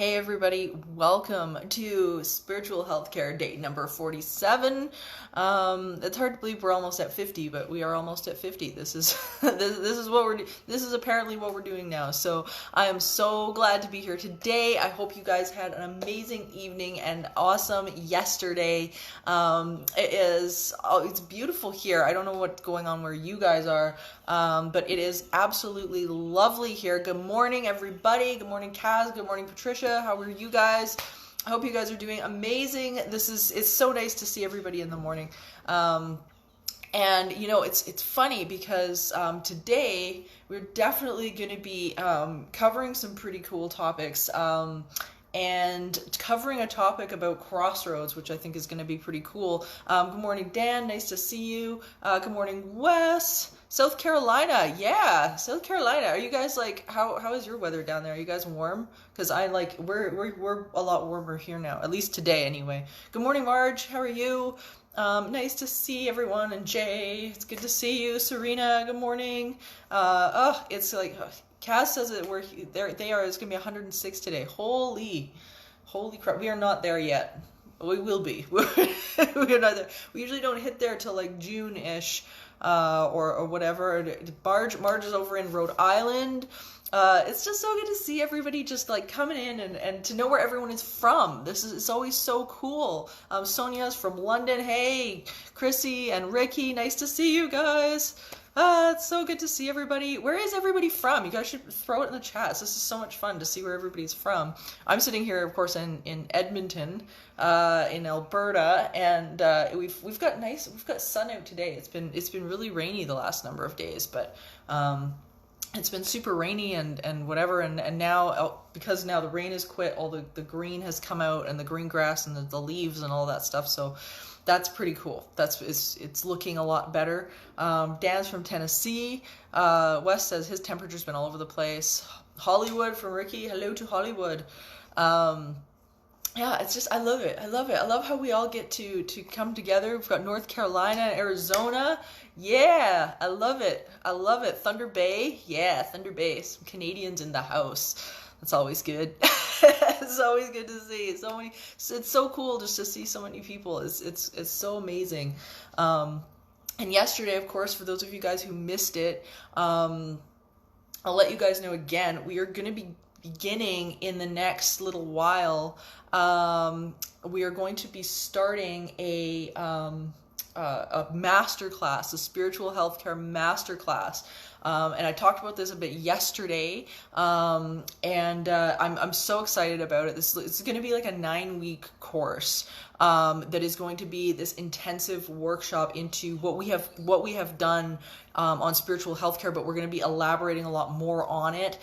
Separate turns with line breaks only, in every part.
Hey everybody, welcome to Spiritual Healthcare Day number 47. It's hard to believe we're almost at 50, but we are almost at 50. This is this is what this is apparently what we're doing now. So I am so glad to be here today. I hope you guys had an amazing evening and awesome yesterday. It's beautiful here. I don't know what's going on where you guys are, but it is absolutely lovely here. Good morning, everybody. Good morning, Kaz. Good morning, Patricia. How are you guys? I hope you guys are doing amazing. It's so nice to see everybody in the morning. And you know, it's funny because today we're definitely going to be covering some pretty cool topics. And covering a topic about crossroads, which I think is going to be pretty cool. Good morning, Dan. Nice to see you. Good morning, Wes. South Carolina. Yeah, South Carolina. Are you guys like, how is your weather down there? Are you guys warm? Because we're a lot warmer here now, at least today anyway. Good morning, Marge. How are you? Nice to see everyone. And Jay, it's good to see you. Serena, good morning. It's like... Kaz says that it's gonna be 106 today. Holy crap! We are not there yet. We will be. We're not there. We usually don't hit there till like June-ish, or whatever. Marge is over in Rhode Island. It's just so good to see everybody just like coming in and to know where everyone is from. It's always so cool. Sonia's from London. Hey, Chrissy and Ricky, nice to see you guys. It's so good to see everybody. Where is everybody from? You guys should throw it in the chats. This is so much fun to see where everybody's from. I'm sitting here, of course, in Edmonton, in Alberta, and we've got sun out today. It's been really rainy the last number of days, but it's been super rainy and whatever, and now, because now the rain has quit, all the green has come out, and the green grass and the leaves and all that stuff, so that's pretty cool. It's looking a lot better. Dan's from Tennessee. Wes says his temperature's been all over the place. Hollywood from Ricky. Hello to Hollywood. Yeah, it's just, I love it. I love how we all get to come together. We've got North Carolina, Arizona. Yeah, I love it. Thunder Bay. Yeah, Thunder Bay. Some Canadians in the house. That's always good. It's always good to see. It's so cool just to see so many people. It's so amazing. And yesterday, of course, for those of you guys who missed it, I'll let you guys know again, we are going to be beginning in the next little while. We are going to be starting a masterclass, a spiritual healthcare masterclass. And I talked about this a bit yesterday, and I'm so excited about it. It's going to be like a 9-week course that is going to be this intensive workshop into what we have done on spiritual healthcare, but we're going to be elaborating a lot more on it,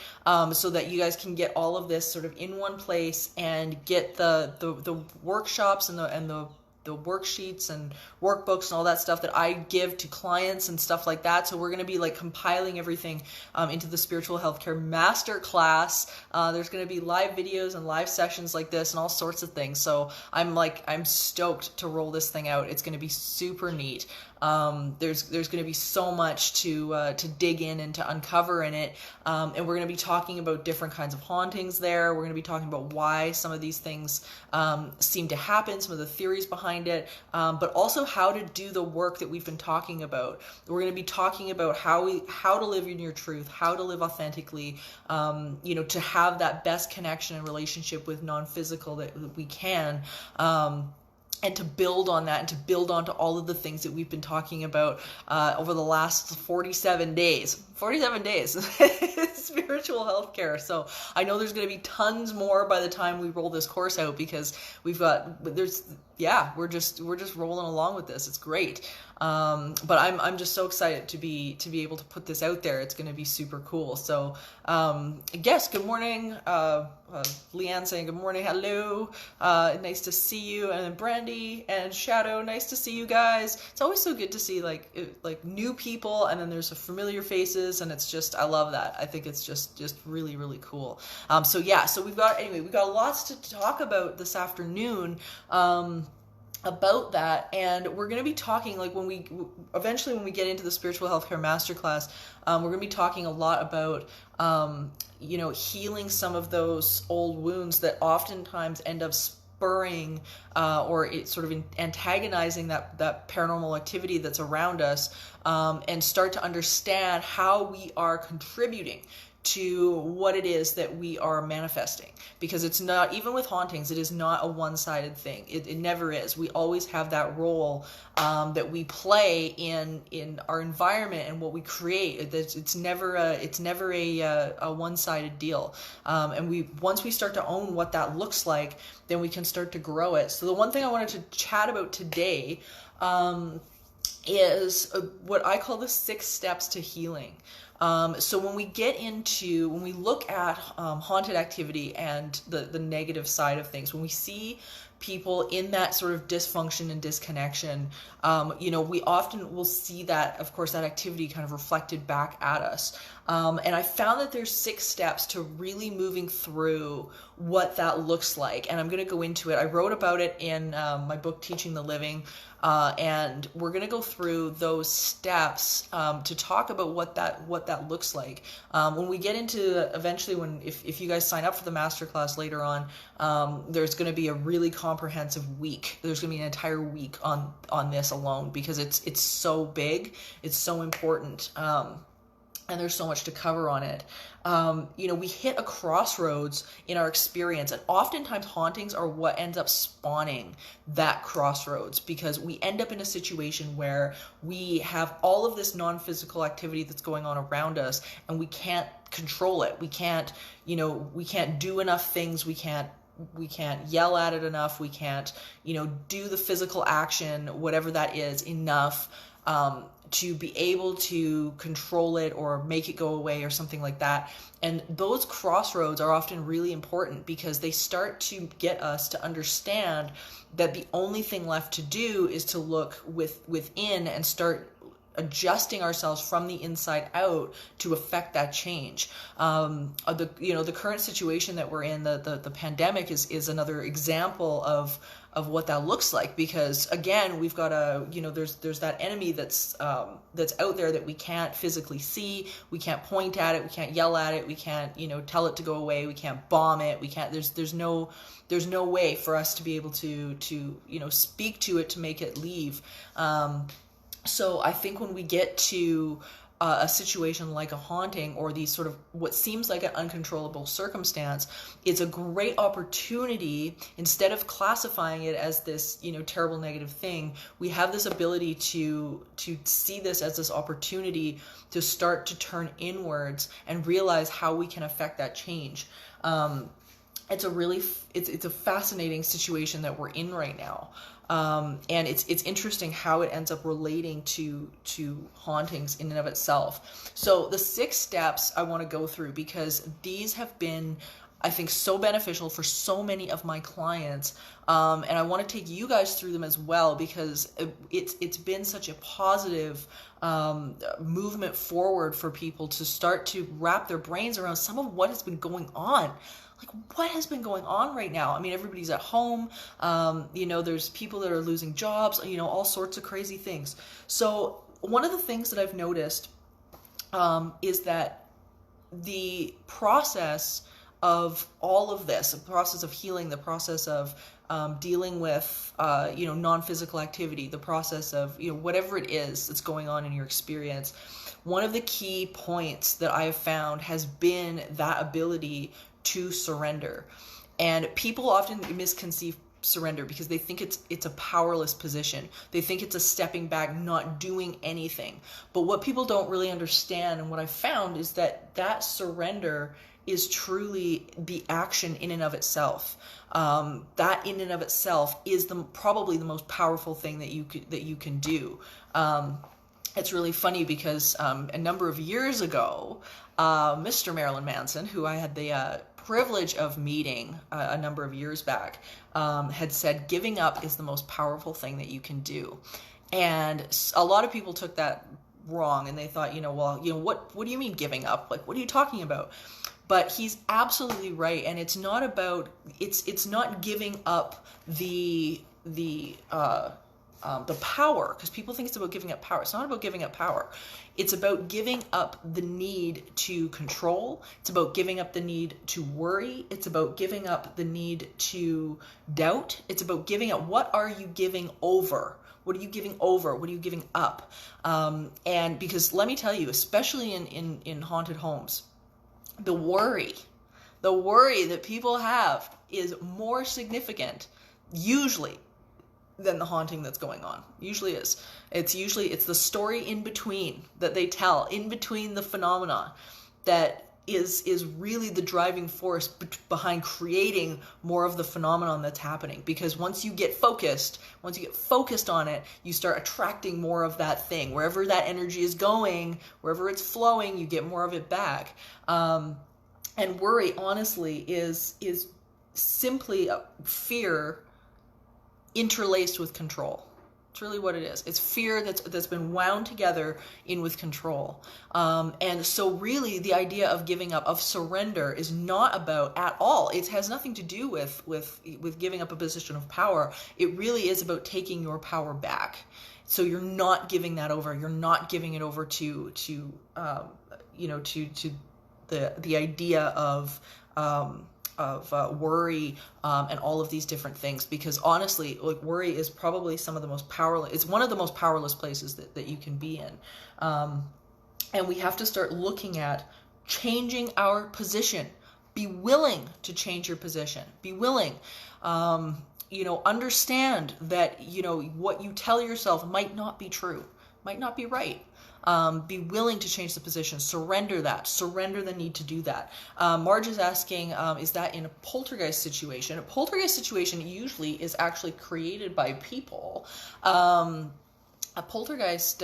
so that you guys can get all of this sort of in one place and get the workshops and the worksheets and workbooks and all that stuff that I give to clients and stuff like that. So we're going to be like compiling everything into the spiritual healthcare master class. There's going to be live videos and live sessions like this and all sorts of things. So I'm stoked to roll this thing out. It's going to be super neat. There's going to be so much to dig in and to uncover in it. And we're going to be talking about different kinds of hauntings there. We're going to be talking about why some of these things seem to happen, some of the theories behind it, but also how to do the work that we've been talking about. We're going to be talking about how to live in your truth, how to live authentically, to have that best connection and relationship with non-physical that we can. And to build on that and to build onto all of the things that we've been talking about over the last 47 days. 47 days. Spiritual healthcare. So I know there's going to be tons more by the time we roll this course out, because we're just rolling along with this. It's great. But I'm just so excited to be able to put this out there. It's going to be super cool. So, yes, good morning. Leanne saying good morning. Hello. Nice to see you. And then Brandy and Shadow. Nice to see you guys. It's always so good to see like new people, and then there's some familiar faces, and it's just, I love that. I think it's just really, really cool. So we've got lots to talk about this afternoon. about that. And we're going to be talking, like, when we eventually, when we get into the spiritual healthcare masterclass, we're going to be talking a lot about healing some of those old wounds that oftentimes end up spurring or it sort of antagonizing that paranormal activity that's around us, and start to understand how we are contributing to what it is that we are manifesting. Because it's not, even with hauntings, it is not a one-sided thing. It never is. We always have that role that we play in our environment and what we create. It's never a one-sided deal. And once we start to own what that looks like, then we can start to grow it. So the one thing I wanted to chat about today is what I call the 6 steps to healing. So when we look at haunted activity and the negative side of things, when we see people in that sort of dysfunction and disconnection, we often will see that, of course, that activity kind of reflected back at us. And I found that there's 6 steps to really moving through what that looks like. And I'm going to go into it. I wrote about it in my book, Teaching the Living. And we're going to go through those steps to talk about what that looks like. When we get into eventually, if you guys sign up for the masterclass later on, there's going to be a really comprehensive week. There's going to be an entire week on this alone, because it's so big, it's so important. And there's so much to cover on it. We hit a crossroads in our experience, and oftentimes hauntings are what ends up spawning that crossroads, because we end up in a situation where we have all of this non-physical activity that's going on around us, and we can't control it. We can't do enough things. We can't yell at it enough. We can't, do the physical action, whatever that is, enough to be able to control it or make it go away or something like that. And those crossroads are often really important, because they start to get us to understand that the only thing left to do is to look within and start adjusting ourselves from the inside out to affect that change. The current situation that we're in, the pandemic is another example of what that looks like, because again, we've got there's that enemy that's out there that we can't physically see. We can't point at it, we can't yell at it, we can't tell it to go away, we can't bomb it, we can't, there's no way for us to be able to speak to it to make it leave. So I think when we get to a situation like a haunting, or these sort of what seems like an uncontrollable circumstance, it's a great opportunity. Instead of classifying it as this terrible negative thing, we have this ability to see this as this opportunity to start to turn inwards and realize how we can affect that change. It's a fascinating situation that we're in right now. And it's interesting how it ends up relating to hauntings in and of itself. So the 6 steps I want to go through, because these have been, I think, so beneficial for so many of my clients. And I want to take you guys through them as well, because it's been such a positive movement forward for people to start to wrap their brains around some of what has been going on. Like, what has been going on right now? I mean, everybody's at home. There's people that are losing jobs, all sorts of crazy things. So one of the things that I've noticed is that the process of all of this, the process of healing, the process of dealing with, non-physical activity, the process of, whatever it is that's going on in your experience, one of the key points that I have found has been that ability to surrender. And people often misconceive surrender because they think it's a powerless position. They think it's a stepping back, not doing anything. But what people don't really understand, and what I've found, is that surrender is truly the action in and of itself. That in and of itself is probably the most powerful thing that you can do. It's really funny because a number of years ago, Mr. Marilyn Manson, who I had the privilege of meeting a number of years back, had said giving up is the most powerful thing that you can do. And a lot of people took that wrong, and they thought, what do you mean giving up? Like, what are you talking about? But he's absolutely right, and it's not about it's not giving up the the power, because people think it's about giving up power. It's not about giving up power. It's about giving up the need to control. It's about giving up the need to worry. It's about giving up the need to doubt. It's about giving up. What are you giving over? What are you giving over? What are you giving up? And because let me tell you, especially in haunted homes, the worry that people have is more significant, usually, than the haunting that's going on. Usually is. It's the story in between that they tell, in between the phenomena, that is really the driving force behind creating more of the phenomenon that's happening. Because once you get focused on it, you start attracting more of that thing. Wherever that energy is going, wherever it's flowing, you get more of it back. And worry, honestly, is simply a fear interlaced with control. It's really what it is. It's fear that's been wound together in with control. And so really the idea of giving up, of surrender, is not about at all. It has nothing to do with giving up a position of power. It really is about taking your power back. So you're not giving that over. You're not giving it over to the idea of worry and all of these different things, because honestly, like, worry is probably some of the most powerless. It's one of the most powerless places that you can be in, and we have to start looking at changing our position. Be willing to change your position. Be willing. Understand that what you tell yourself might not be true, might not be right. Be willing to change the position. Surrender that. Surrender the need to do that. Marge is asking, is that in a poltergeist situation? A poltergeist situation usually is actually created by people. A poltergeist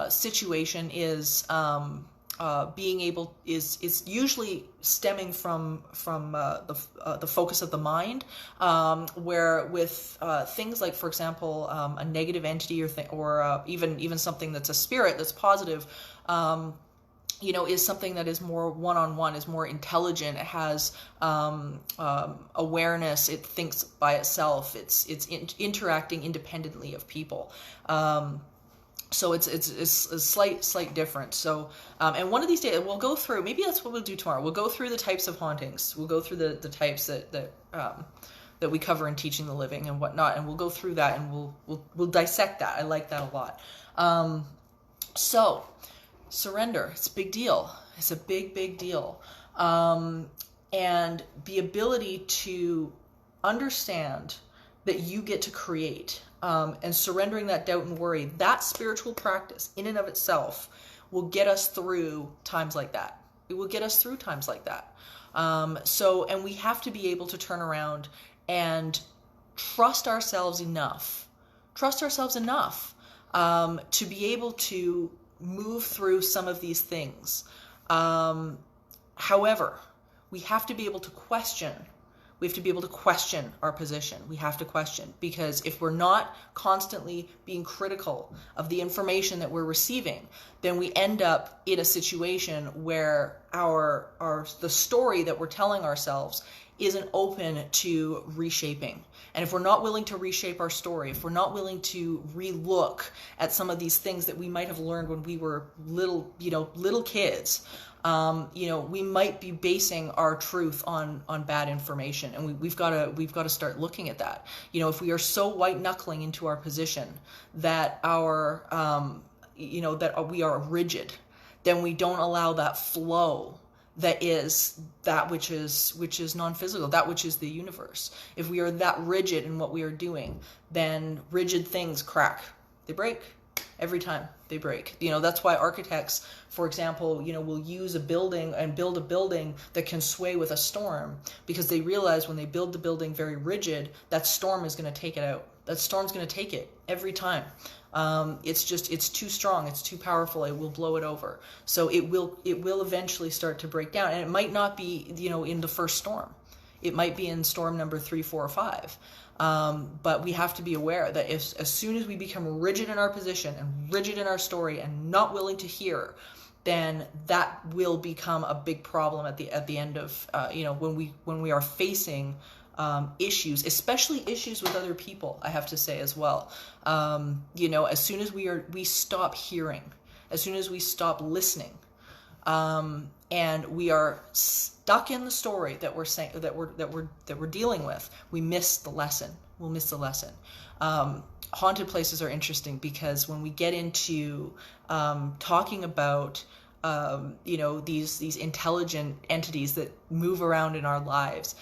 situation is is usually stemming from the focus of the mind, where with things like, for example, a negative entity or even something that's a spirit that's positive, is something that is more one-on-one, is more intelligent. It has awareness. It thinks by itself. It's interacting independently of people. So it's a slight difference. So, and one of these days we'll go through, maybe that's what we'll do tomorrow. We'll go through the types of hauntings. We'll go through the types that we cover in Teaching the Living and whatnot. And we'll go through that and we'll dissect that. I like that a lot. So surrender, it's a big deal. It's a big deal. And the ability to understand that you get to create, and surrendering that doubt and worry, that spiritual practice in and of itself will get us through times like that. It will get us through times like that. And we have to be able to turn around and trust ourselves enough to be able to move through some of these things. However, we have to be able to question. We have to be able to question our position. We have to question, because if we're not constantly being critical of the information that we're receiving, then we end up in a situation where the story that we're telling ourselves isn't open to reshaping. And if we're not willing to reshape our story, if we're not willing to relook at some of these things that we might have learned when we were little kids, we might be basing our truth on bad information, and we've got to start looking at that. If we are so white knuckling into our position that that we are rigid, then we don't allow that flow that is that which is non-physical, that which is the universe. If we are that rigid in what we are doing, then rigid things crack. They break. Every time they break. That's why architects, for example, will use a building and build a building that can sway with a storm, because they realize when they build the building very rigid, that storm is going to take it out. That storm's going to take it every time. It's too strong. It's too powerful. It will blow it over. So it will eventually start to break down. And it might not be, in the first storm. It might be in storm number 3, 4, or 5. But we have to be aware that as soon as we become rigid in our position and rigid in our story and not willing to hear, then that will become a big problem at the end of when we are facing issues, especially issues with other people, I have to say as well. As soon as we stop hearing, as soon as we stop listening, and we are stuck in the story that we're saying, that we're dealing with, we miss the lesson. We'll miss the lesson. Haunted places are interesting because when we get into talking about these intelligent entities that move around in our lives,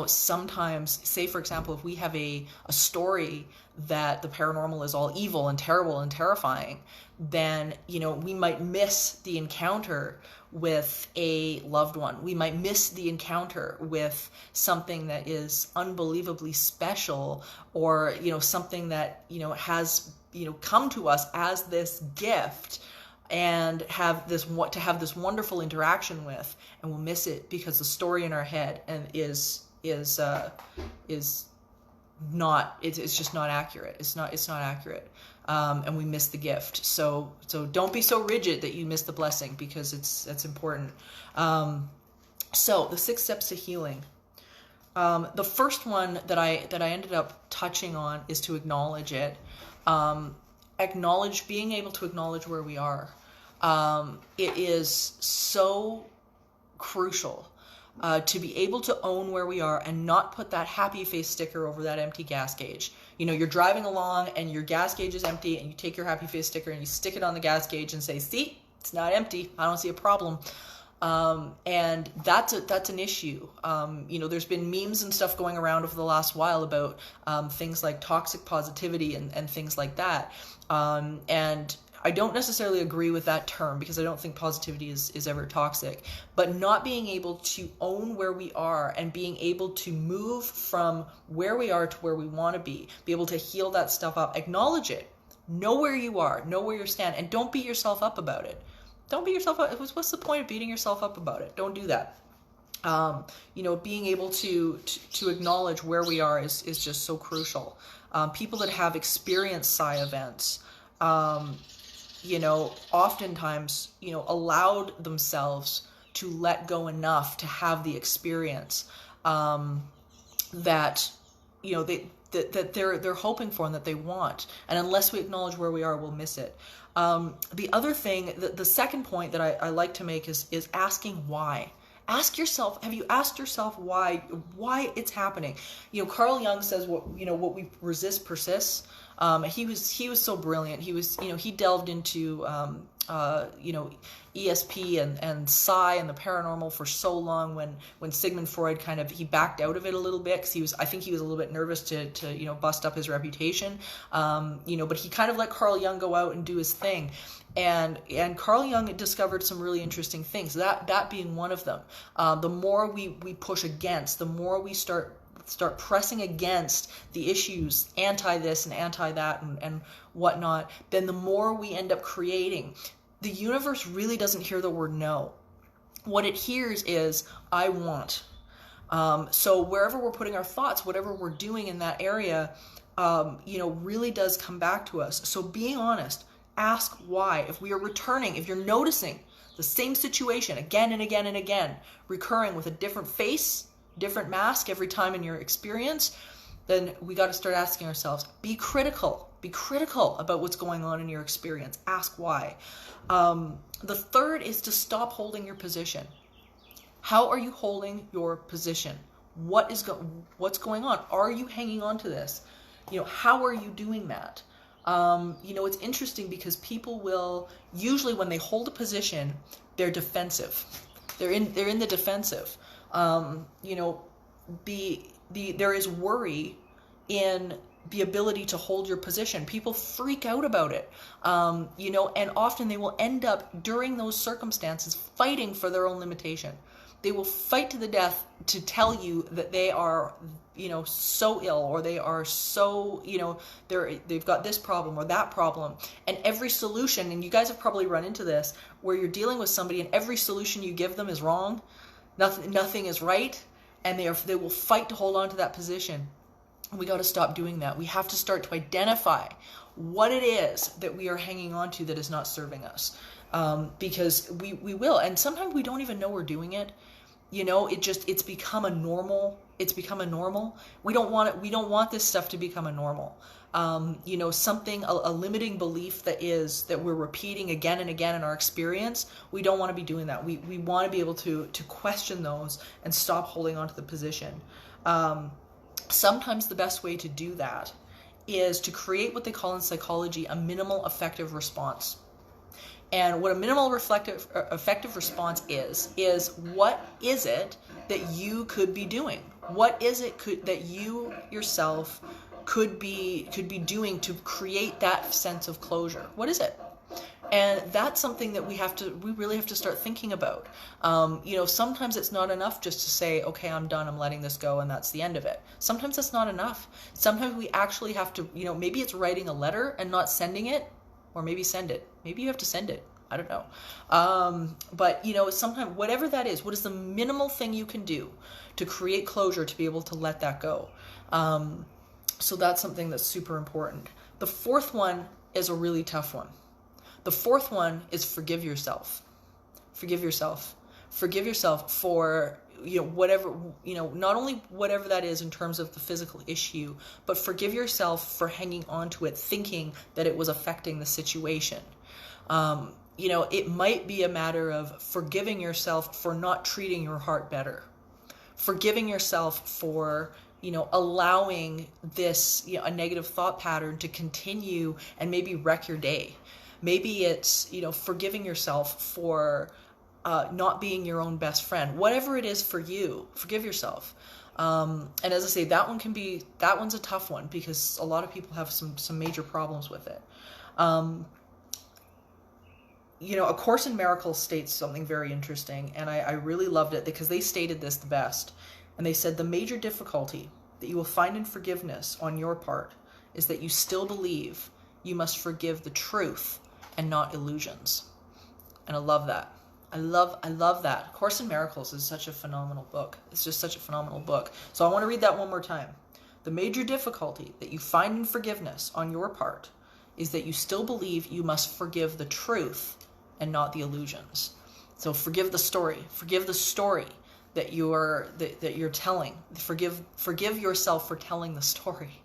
sometimes, say for example, if we have a story that the paranormal is all evil and terrible and terrifying, then we might miss the encounter with a loved one. We might miss the encounter with something that is unbelievably special, or something that has come to us as this gift, and have this wonderful interaction with, and we'll miss it because the story in our head is not, it's just not accurate. It's not accurate. And we miss the gift. So don't be so rigid that you miss the blessing, because that's important. So the 6 steps to healing. The first one that I ended up touching on is to acknowledge it. Being able to acknowledge where we are. It is so crucial to be able to own where we are and not put that happy face sticker over that empty gas gauge. You're driving along and your gas gauge is empty, and you take your happy face sticker and you stick it on the gas gauge and say, see, it's not empty. I don't see a problem. And that's an issue. There's been memes and stuff going around over the last while about things like toxic positivity and things like that. And I don't necessarily agree with that term, because I don't think positivity is ever toxic. But not being able to own where we are and being able to move from where we are to where we want to be able to heal that stuff up, acknowledge it, know where you are, know where you stand, and don't beat yourself up about it. Don't beat yourself up. What's the point of beating yourself up about it? Don't do that. Being able to acknowledge where we are is just so crucial. People that have experienced psi events, oftentimes, allowed themselves to let go enough to have the experience that they're hoping for and that they want. And unless we acknowledge where we are, we'll miss it. The other thing, the second point that I like to make is asking why. Ask yourself, have you asked yourself why it's happening? Carl Jung says what we resist persists. He was so brilliant. He delved into ESP and psi and the paranormal for so long. When Sigmund Freud he backed out of it a little bit, because I think he was a little bit nervous to bust up his reputation. But he kind of let Carl Jung go out and do his thing. And Carl Jung discovered some really interesting things, that being one of them. The more we push against, the more we start pressing against the issues, anti this and anti that and whatnot, then the more we end up creating. The universe really doesn't hear the word no. What it hears is, I want. So wherever we're putting our thoughts, whatever we're doing in that area, really does come back to us. So being honest, ask why. If we are returning, if you're noticing the same situation again and again and again, recurring with a different face, different mask every time in your experience, then we got to start asking ourselves, be critical about what's going on in your experience. Ask why. The third is to stop holding your position. How are you holding your position? What's going on? Are you hanging on to this? How are you doing that? It's interesting because people will, usually when they hold a position, they're defensive. They're in the defensive. There is worry in the ability to hold your position. People freak out about it, and often they will end up during those circumstances fighting for their own limitation. They will fight to the death to tell you that they are, so ill, or they are so, they've got this problem or that problem. And every solution, and you guys have probably run into this, where you're dealing with somebody and every solution you give them is wrong. Nothing is right. And they will fight to hold on to that position. We got to stop doing that. We have to start to identify what it is that we are hanging on to that is not serving us. Because we will. And sometimes we don't even know we're doing it. it's become a normal. It's become a normal. We don't want it. We don't want this stuff to become a normal. Something, a limiting belief that we're repeating again and again in our experience. We don't want to be doing that. We want to be able to question those and stop holding on to the position. Sometimes the best way to do that is to create what they call in psychology a minimal effective response. And what a minimal effective response is what is it that you could be doing? What is it that you yourself could be doing to create that sense of closure? What is it? And that's something that we really have to start thinking about. Sometimes it's not enough just to say, okay, I'm done, I'm letting this go, and that's the end of it. Sometimes it's not enough. Sometimes we actually have to, maybe it's writing a letter and not sending it, or maybe send it. Maybe you have to send it. I don't know. But sometimes whatever that is, what is the minimal thing you can do to create closure, to be able to let that go? So that's something that's super important. The fourth one is a really tough one. The fourth one is forgive yourself. Forgive yourself. Forgive yourself for, whatever, not only whatever that is in terms of the physical issue, but forgive yourself for hanging on to it, thinking that it was affecting the situation. It might be a matter of forgiving yourself for not treating your heart better. Forgiving yourself for, allowing this, a negative thought pattern to continue and maybe wreck your day. Maybe it's, forgiving yourself for not being your own best friend. Whatever it is for you, forgive yourself. And as I say, that one's a tough one because a lot of people have some major problems with it. A Course in Miracles states something very interesting, and I really loved it because they stated this the best. And they said, the major difficulty that you will find in forgiveness on your part is that you still believe you must forgive the truth and not illusions. And I love that. I love that. Course in Miracles is such a phenomenal book. It's just such a phenomenal book. So I want to read that one more time. The major difficulty that you find in forgiveness on your part is that you still believe you must forgive the truth and not the illusions. So forgive the story. Forgive the story that you're telling. Forgive yourself for telling the story.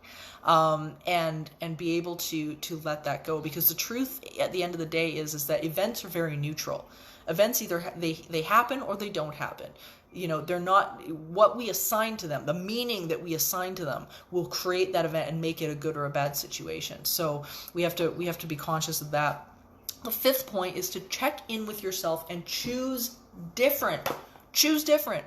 And be able to let that go, because the truth at the end of the day is that events are very neutral. Events either they happen or they don't happen. They're not what we assign to them. The meaning that we assign to them will create that event and make it a good or a bad situation. So we have to be conscious of that. The fifth point is to check in with yourself and choose different. Choose different.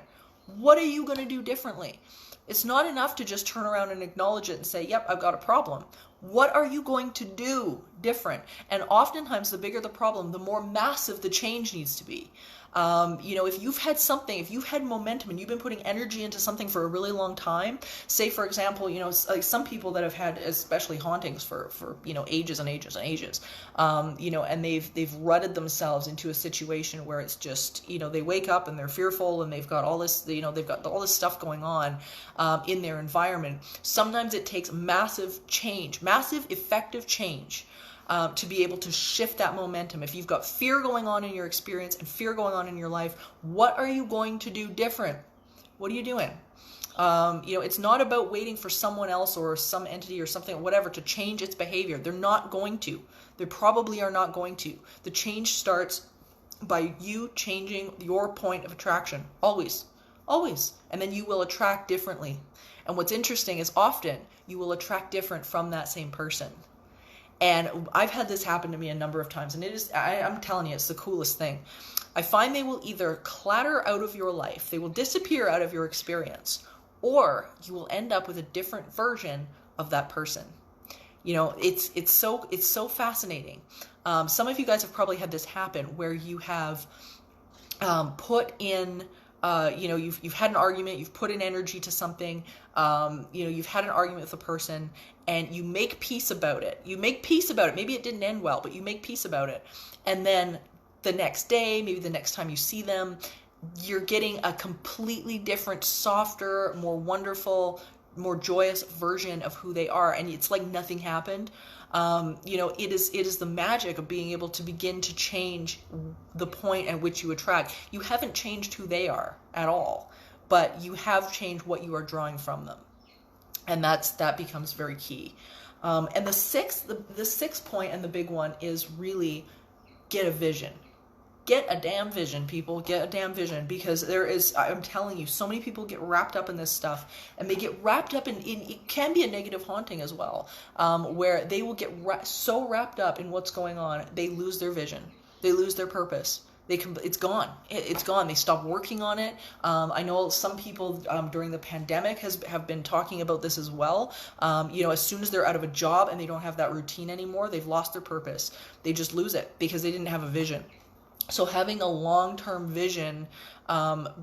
What are you going to do differently? It's not enough to just turn around and acknowledge it and say, yep, I've got a problem. What are you going to do different? And oftentimes, the bigger the problem, the more massive the change needs to be. If you've had momentum and you've been putting energy into something for a really long time, say, for example, like some people that have had especially hauntings for ages and ages and ages, and they've rutted themselves into a situation where it's just, they wake up and they're fearful and they've got all this, they've got all this stuff going on in their environment. Sometimes it takes massive change, massive effective change, to be able to shift that momentum. If you've got fear going on in your experience and fear going on in your life, what are you going to do different? What are you doing? It's not about waiting for someone else or some entity or something, whatever, to change its behavior. They're not going to. They probably are not going to. The change starts by you changing your point of attraction. Always. Always. And then you will attract differently. And what's interesting is often you will attract different from that same person. And I've had this happen to me a number of times, and I'm telling you, it's the coolest thing. I find they will either clatter out of your life, they will disappear out of your experience, or you will end up with a different version of that person. It's so fascinating. Some of you guys have probably had this happen where you have put in, you've had an argument, you've put in energy to something, you've had an argument with a person, and you make peace about it. Maybe it didn't end well, but you make peace about it. And then the next day, maybe the next time you see them, you're getting a completely different, softer, more wonderful, more joyous version of who they are. And it's like nothing happened. It is the magic of being able to begin to change the point at which you attract. You haven't changed who they are at all, but you have changed what you are drawing from them. And that becomes very key. And the sixth point, and the big one, is really get a vision. Get a damn vision, people. Get a damn vision, because I'm telling you, so many people get wrapped up in this stuff, and they get wrapped up in it can be a negative haunting as well, where they will get so wrapped up in what's going on, they lose their vision. They lose their purpose. It's gone. It's gone. They stop working on it. I know some people during the pandemic have been talking about this as well. As soon as they're out of a job and they don't have that routine anymore, they've lost their purpose. They just lose it because they didn't have a vision. So having a long-term vision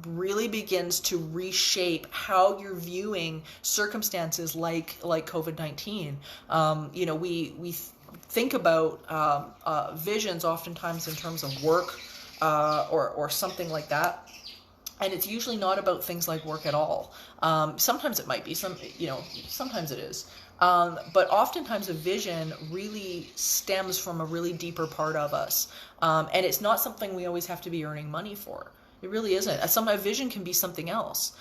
really begins to reshape how you're viewing circumstances like COVID-19. We think about visions oftentimes in terms of work, or something like that, and it's usually not about things like work at all. Sometimes it might be, sometimes it is, but oftentimes a vision really stems from a really deeper part of us, and it's not something we always have to be earning money for. It really isn't. A vision can be something else.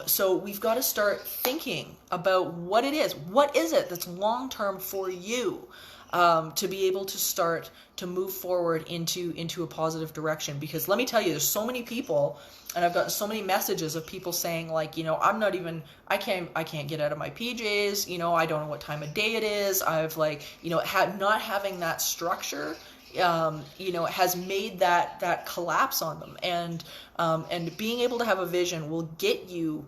So we've got to start thinking about what it is. What is it that's long-term for you? To be able to start to move forward into a positive direction. Because let me tell you, there's so many people, and I've gotten so many messages of people saying, like, I can't get out of my PJs, I don't know what time of day it is. I've not having that structure, has made that collapse on them. And being able to have a vision will get you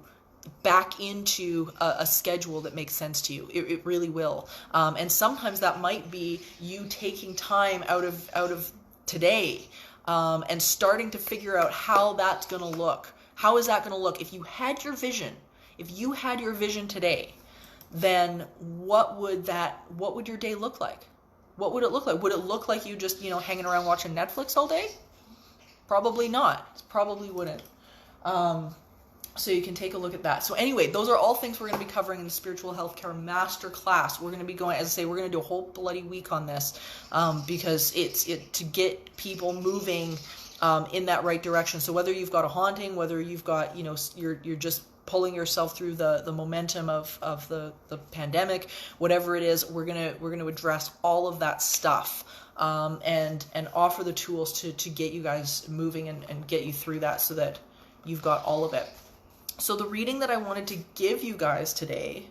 back into a schedule that makes sense to you. It really will. And sometimes that might be you taking time out of today, and starting to figure out how that's going to look. How is that going to look? If you had your vision today, then what would your day look like? What would it look like? Would it look like you just, hanging around watching Netflix all day? Probably not. It probably wouldn't. So you can take a look at that. So anyway, those are all things we're going to be covering in the Spiritual Healthcare Masterclass. We're going to be going, as I say, we're going to do a whole bloody week on this, because it's to get people moving in that right direction. So whether you've got a haunting, whether you've got, you're just pulling yourself through the momentum of the pandemic, whatever it is, we're gonna address all of that stuff, and offer the tools to get you guys moving and get you through that, so that you've got all of it. So the reading that I wanted to give you guys today,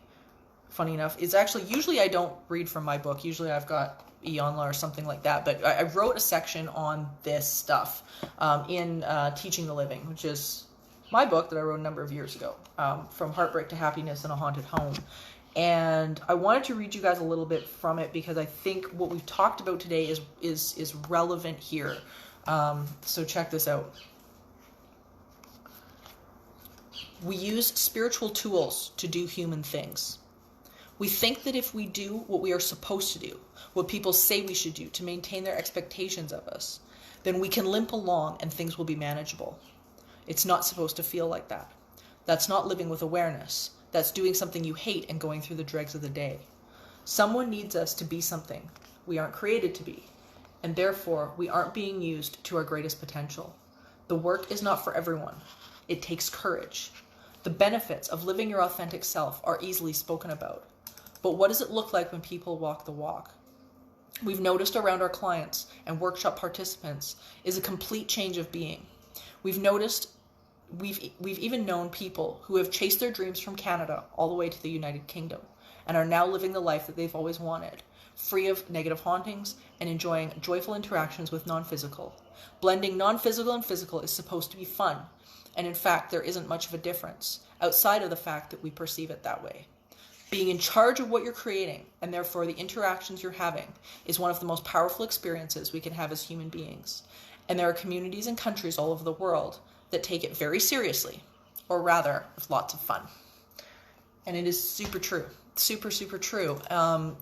funny enough, is actually, usually I don't read from my book. Usually I've got Ionla or something like that. But I wrote a section on this stuff in Teaching the Living, which is my book that I wrote a number of years ago, From Heartbreak to Happiness in a Haunted Home. And I wanted to read you guys a little bit from it because I think what we've talked about today is relevant here. So check this out. We use spiritual tools to do human things. We think that if we do what we are supposed to do, what people say we should do to maintain their expectations of us, then we can limp along and things will be manageable. It's not supposed to feel like that. That's not living with awareness. That's doing something you hate and going through the dregs of the day. Someone needs us to be something we aren't created to be, and therefore we aren't being used to our greatest potential. The work is not for everyone. It takes courage. The benefits of living your authentic self are easily spoken about. But what does it look like when people walk the walk? We've noticed around our clients and workshop participants is a complete change of being. We've even known people who have chased their dreams from Canada all the way to the United Kingdom and are now living the life that they've always wanted, free of negative hauntings and enjoying joyful interactions with non-physical. Blending non-physical and physical is supposed to be fun. And in fact, there isn't much of a difference outside of the fact that we perceive it that way. Being in charge of what you're creating, and therefore the interactions you're having, is one of the most powerful experiences we can have as human beings. And there are communities and countries all over the world that take it very seriously, or rather, with lots of fun. And it is super true. Super, super true.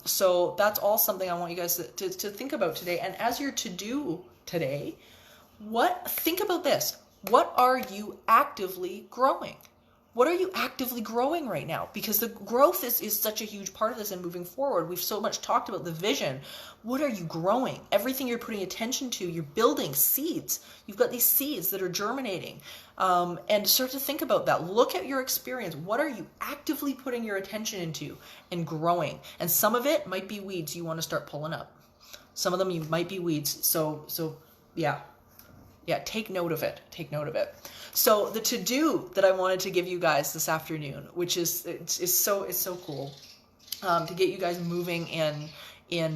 So that's all something I want you guys to think about today. And as you're to do today, think about this. What are you actively growing? What are you actively growing right now? Because the growth is such a huge part of this and moving forward. We've so much talked about the vision. What are you growing? Everything you're putting attention to, you're building seeds. You've got these seeds that are germinating. And start to think about that. Look at your experience. What are you actively putting your attention into and growing? And some of it might be weeds you want to start pulling up. Some of them you might be weeds. So yeah. Yeah, take note of it. Take note of it. So the to-do that I wanted to give you guys this afternoon, which is so cool, to get you guys moving in you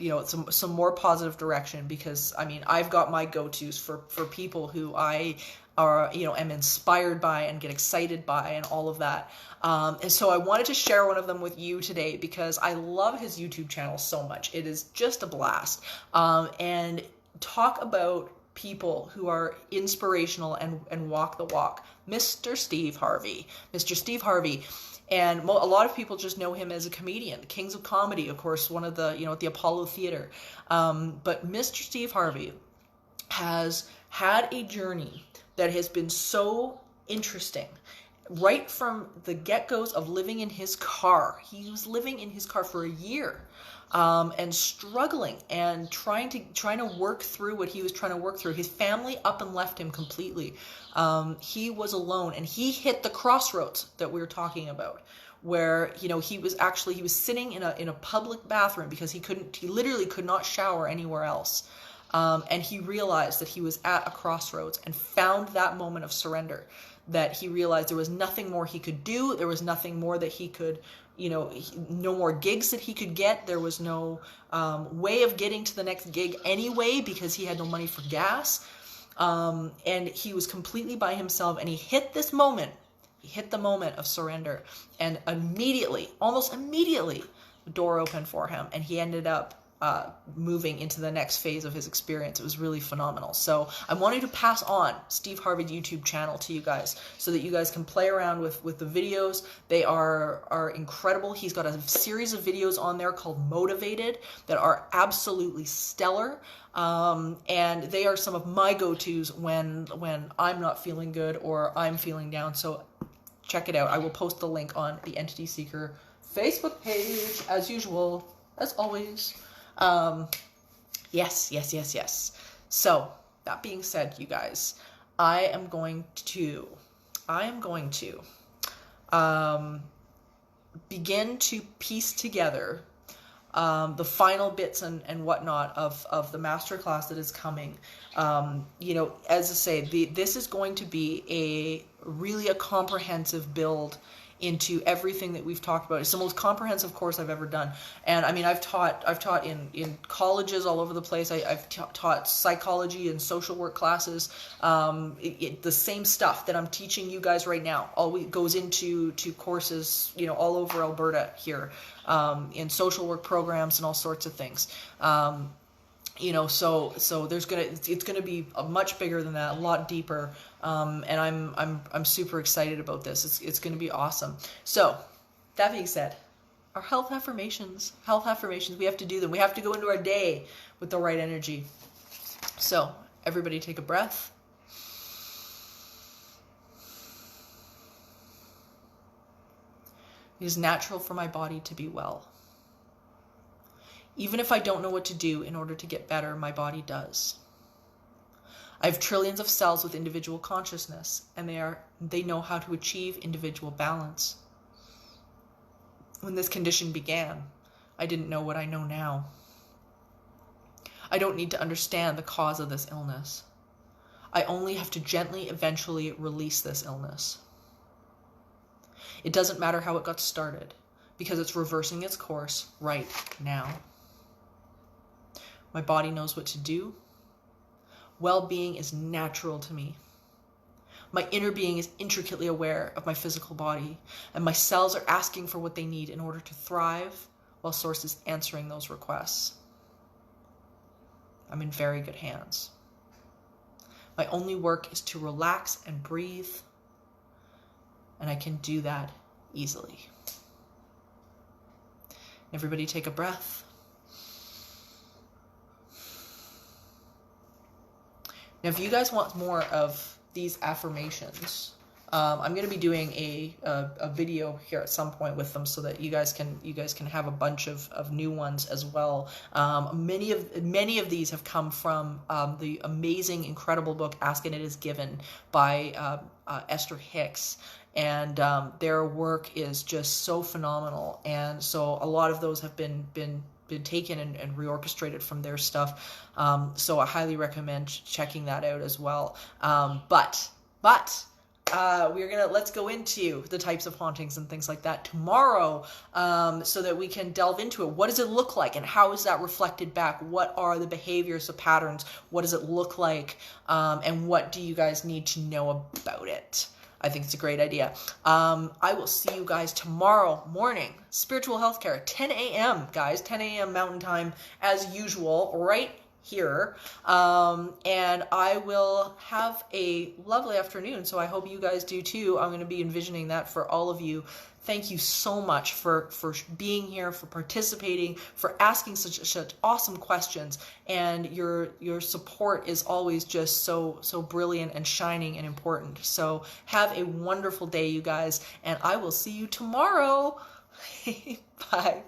know, some more positive direction, because I mean, I've got my go-tos for people who I are, you know, am inspired by and get excited by and all of that. And so I wanted to share one of them with you today because I love his YouTube channel so much. It is just a blast. And talk about people who are inspirational and walk the walk. Mr. Steve Harvey. Mr. Steve Harvey. And a lot of people just know him as a comedian, the Kings of Comedy, of course, one of the, you know, at the Apollo Theater. But Mr. Steve Harvey has had a journey that has been so interesting. Right from the get-goes of living in his car. He was living in his car for a year. And struggling and trying to work through what he was trying to work through. His family up and left him completely. He was alone, and he hit the crossroads that we were talking about, where, you know, he was sitting in a public bathroom because he literally could not shower anywhere else. And he realized that he was at a crossroads and found that moment of surrender, that he realized there was nothing more he could do. There was nothing more that he could, you know, no more gigs that he could get. There was no way of getting to the next gig anyway, because he had no money for gas. And he was completely by himself, and he hit this moment. He hit the moment of surrender, and immediately, almost immediately, the door opened for him, and he ended up moving into the next phase of his experience. It was really phenomenal. So I wanted to pass on Steve Harvey's YouTube channel to you guys so that you guys can play around with the videos. They are incredible. He's got a series of videos on there called Motivated that are absolutely stellar. And they are some of my go-tos when I'm not feeling good or I'm feeling down. So check it out. I will post the link on the Entity Seeker Facebook page as usual, as always. Yes. So that being said, you guys, I am going to begin to piece together the final bits and whatnot of the masterclass that is coming. You know, as I say, this is going to be really a comprehensive build into everything that we've talked about. It's the most comprehensive course I've ever done. And I mean, I've taught in colleges all over the place. I've taught psychology and social work classes. The same stuff that I'm teaching you guys right now always goes into courses, you know, all over Alberta here, in social work programs and all sorts of things. You know, so it's gonna be much bigger than that, a lot deeper, and I'm super excited about this. It's gonna be awesome. So, that being said, our health affirmations, we have to do them. We have to go into our day with the right energy. So, everybody take a breath. It is natural for my body to be well. Even if I don't know what to do in order to get better, my body does. I have trillions of cells with individual consciousness, and they know how to achieve individual balance. When this condition began, I didn't know what I know now. I don't need to understand the cause of this illness. I only have to gently, eventually release this illness. It doesn't matter how it got started, because it's reversing its course right now. My body knows what to do. Well-being is natural to me. My inner being is intricately aware of my physical body, and my cells are asking for what they need in order to thrive, while Source is answering those requests. I'm in very good hands. My only work is to relax and breathe, and I can do that easily. Everybody take a breath. Now, if you guys want more of these affirmations, I'm going to be doing a video here at some point with them so that you guys can have a bunch of new ones as well. Many of these have come from the amazing, incredible book Ask and It Is Given by Esther Hicks. And their work is just so phenomenal. And so a lot of those have been taken and reorchestrated from their stuff. So I highly recommend checking that out as well. But let's go into the types of hauntings and things like that tomorrow, so that we can delve into it. What does it look like, and how is that reflected back? What are the behaviors, the patterns? What does it look like? And what do you guys need to know about it? I think it's a great idea. I will see you guys tomorrow morning. Spiritual Healthcare, 10 a.m., guys. 10 a.m. Mountain Time, as usual, right here. And I will have a lovely afternoon, so I hope you guys do too. I'm going to be envisioning that for all of you. Thank you so much for being here, for participating, for asking such awesome questions, and your support is always just so brilliant and shining and important. So have a wonderful day, you guys, and I will see you tomorrow. Bye.